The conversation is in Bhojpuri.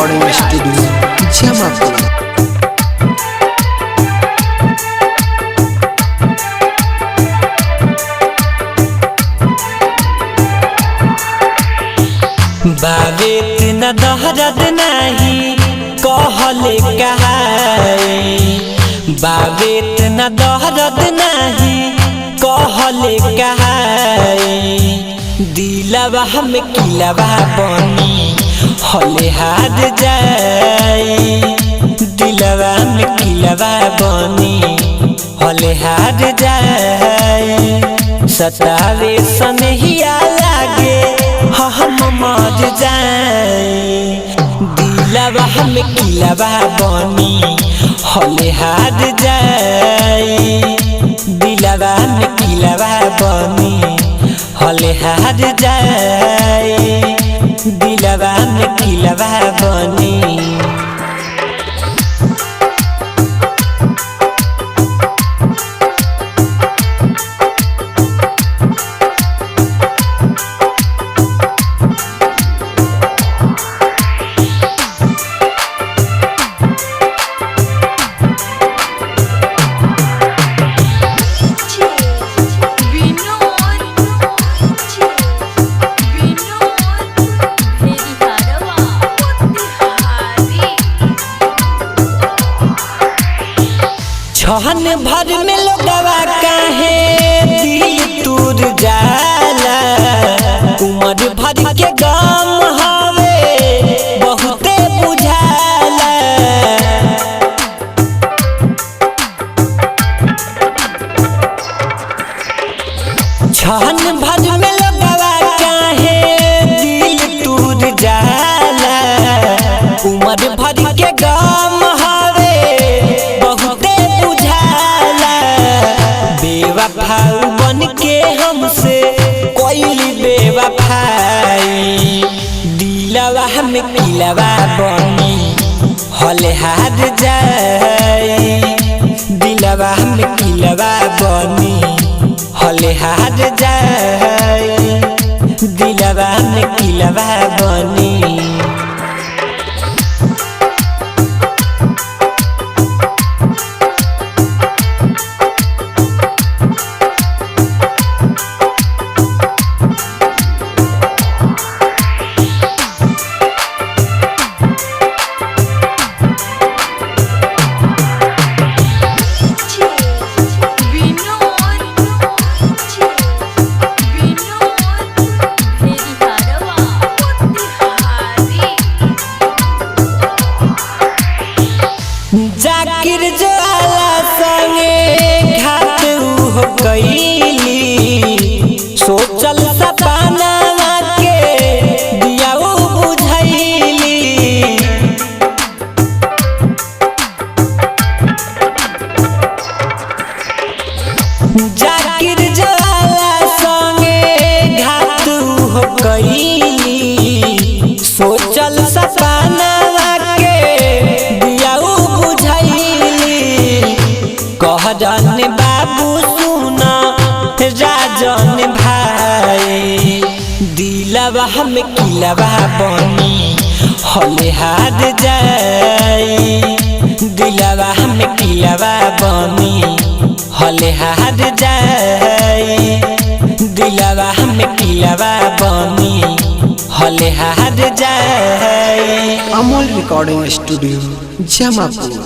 Recording studio Jamapur. बावेत न दहरद नहीं कहले कहाई, बावेत न दहरद नहीं कहले कहाई। दिलवा हम किलवा बनी हले हार जाई, दिलवा में किलवा बनी हले हार जाई। सतावे सनहिया लागे हम मर जाए, दिलवा में किलवा बनी हले हार जाए, दिलवा में किलवा बनी हले हार जाए, दिलवा में किलवा बनी। छहन भर में लोगवा काहे दिल तूर जाला, उम्र भर के गम हवे बहुते बुझाला। छहन भर में लोगवा काहे दिल तूर जाला, उम्र भर के गम हवे बहुते बेवफाऊ बन के हमसे कोई बेवफाई। दिलवा में किलवा बनी हले हार जाई, दिलवा में किलवा बनी हले हार जाई, दिलवा में किलवा बनी। जाकिर ज्वाला संगे घात हो कैली, सोचल सपना के दिया बुझैली। जाकिर ज्वाला संगे घात हो कैली, सोचल सपना कहजन बाबू सुना राजन भाई। दिलवा में किलवा बनी हले हार जाई, दिलवा में किलवा बनी हले हार जाई, दिलवा में किलवा बनी हले हार जाई। Amol recording studio Jamapur.